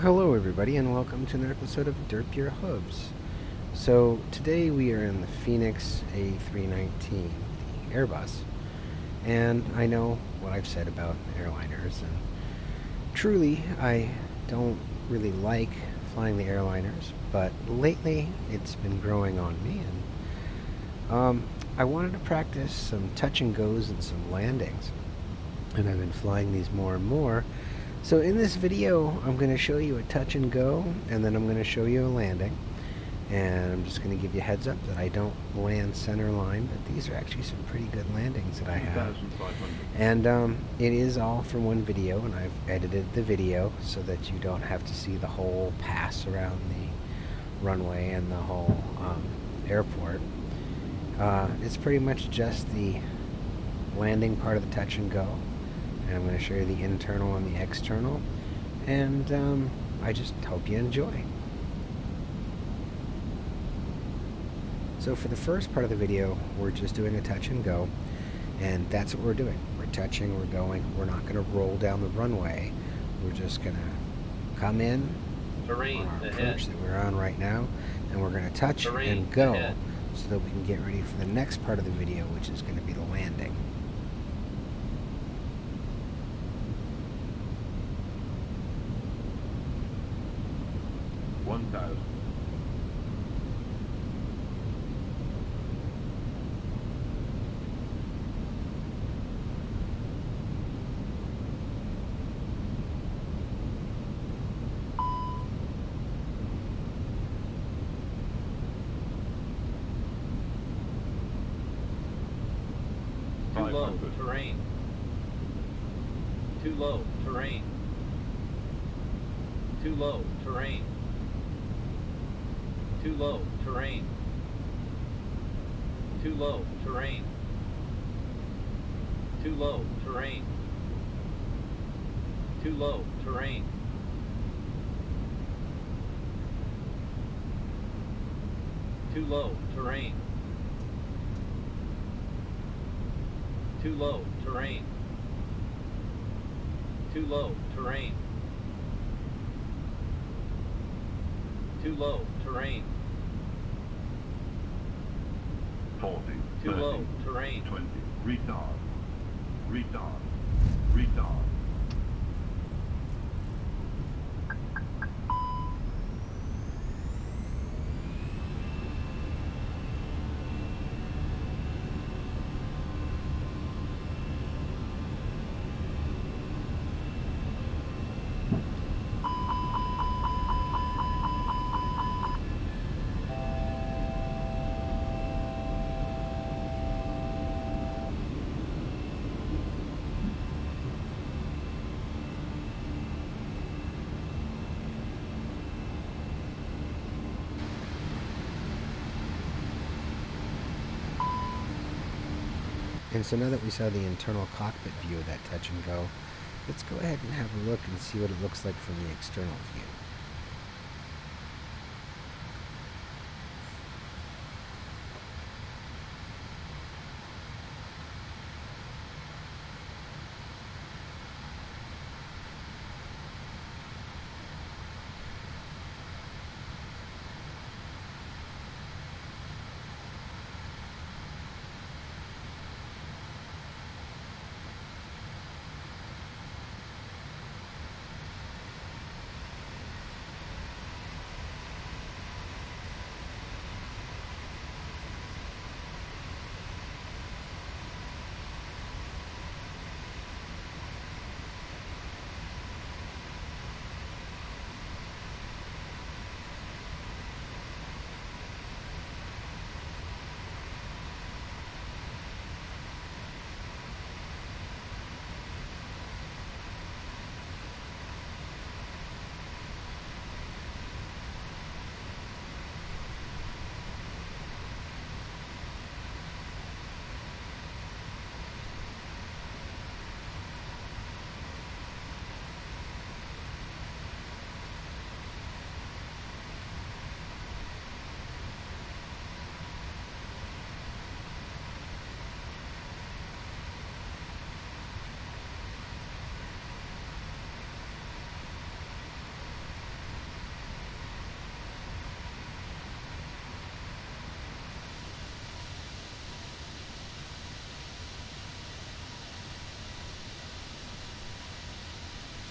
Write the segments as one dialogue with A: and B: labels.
A: Hello everybody and welcome to another episode of Derp Your Hooves. So today we are in the Fenix A319, the Airbus, and I know what I've said about airliners, and truly I don't really like flying the airliners, but lately it's been growing on me, and I wanted to practice some touch and goes and some landings, and I've been flying these more and more. So in this video, I'm going to show you a touch and go, and then I'm going to show you a landing. And I'm just going to give you a heads up that I don't land center line, but these are actually some pretty good landings that I have. And it is all from one video, and I've edited the video so that you don't have to see the whole pass around the runway and the whole airport. It's pretty much just the landing part of the touch and go. And I'm going to show you the internal and the external, and I just hope you enjoy. So for the first part of the video, we're just doing a touch and go, and that's what we're doing. We're touching, we're going, we're not going to roll down the runway. We're just going to come in on our approach that we're on right now, and we're going to touch and go so that we can get ready for the next part of the video, which is going to be the landing.
B: Too low, terrain. Too low, terrain. Too low, terrain. Too low, terrain. Too low, terrain. Too low, terrain. Too low, terrain. Too low, terrain. Too low, terrain. Too low, terrain. Too low, terrain.
C: 40,
B: Too
C: 30,
B: low, terrain.
C: 20, retard, retard, retard.
A: And so now that we saw the internal cockpit view of that touch and go, let's go ahead and have a look and see what it looks like from the external view.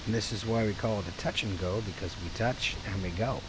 A: And this is why we call it a touch and go, because we touch and we go.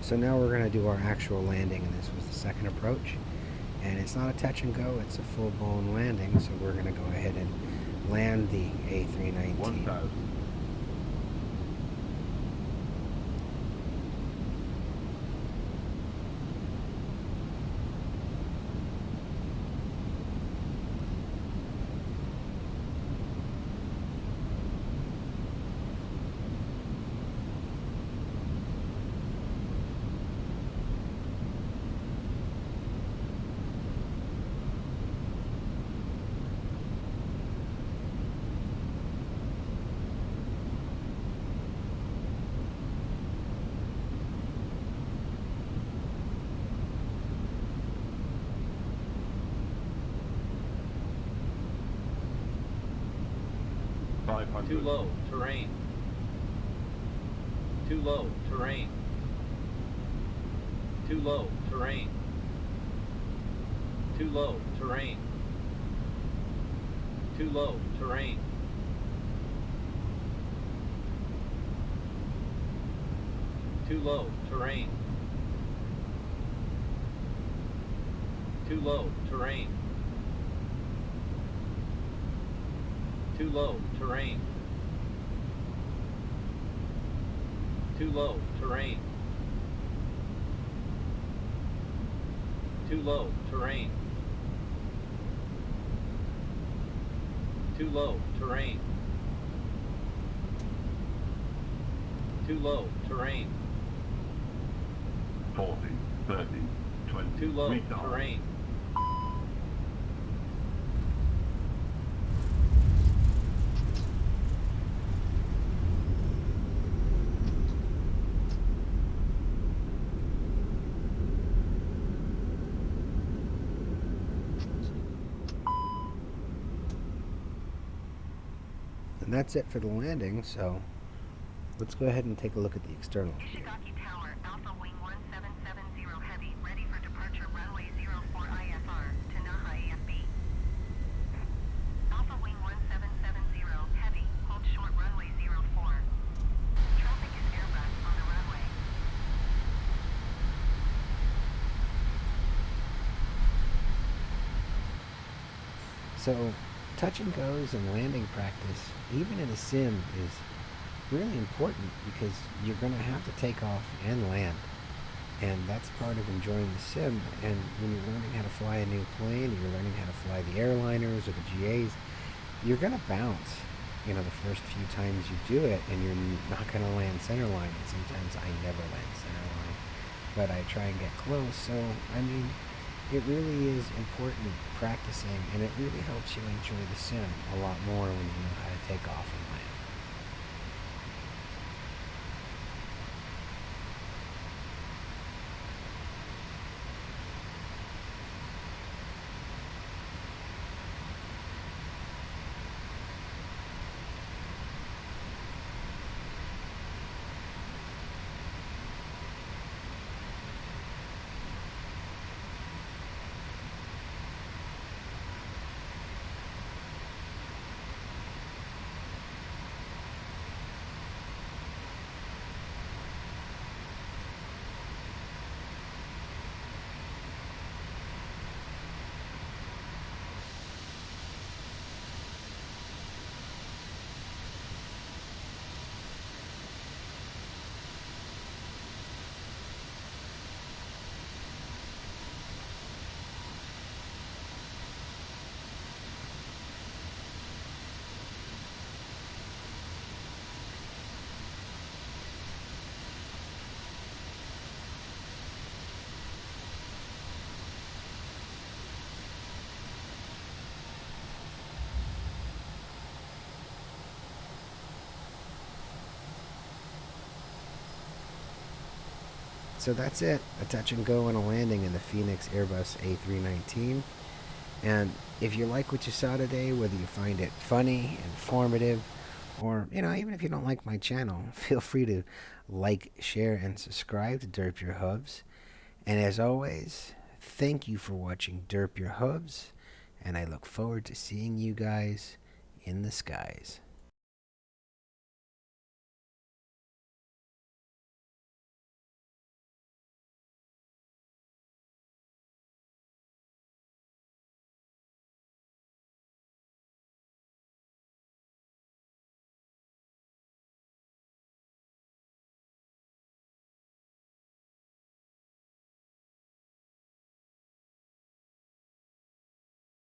A: So now we're going to do our actual landing, and this was the second approach. And it's not a touch and go, it's a full-blown landing, so we're going to go ahead and land the A319.
C: 1000.
B: Too low, terrain. Too low, terrain. Too low, terrain. Too low, terrain. Too low, terrain. Too low, terrain. Too low, terrain. Too low, terrain. Too low, terrain. Too low, terrain. Too low, terrain. Too low, terrain.
C: 40, 30, 20.
B: Too low,
C: Retard.
B: terrain.
A: And that's it for the landing, so let's go ahead and take a look at the external here.
D: Ishigaki Tower, Alpha Wing 1770 Heavy, ready for departure runway 04 IFR to Naha AFB. Alpha Wing 1770 Heavy, hold short runway 04. Traffic is Airbus on the runway.
A: So, touch and goes and landing practice, even in a sim, is really important because you're going to have to take off and land. And that's part of enjoying the sim. And when you're learning how to fly a new plane, or you're learning how to fly the airliners or the GAs, you're going to bounce, the first few times you do it, and you're not going to land center line. And sometimes I never land center line, but I try and get close. So, it really is important practicing, and it really helps you enjoy the sim a lot more when you know how to take off and land. So that's it. A touch and go and a landing in the Fenix Airbus A319. And if you like what you saw today, whether you find it funny, informative, or, even if you don't like my channel, feel free to like, share, and subscribe to Derp Your Hooves. And as always, thank you for watching Derp Your Hooves, and I look forward to seeing you guys in the skies.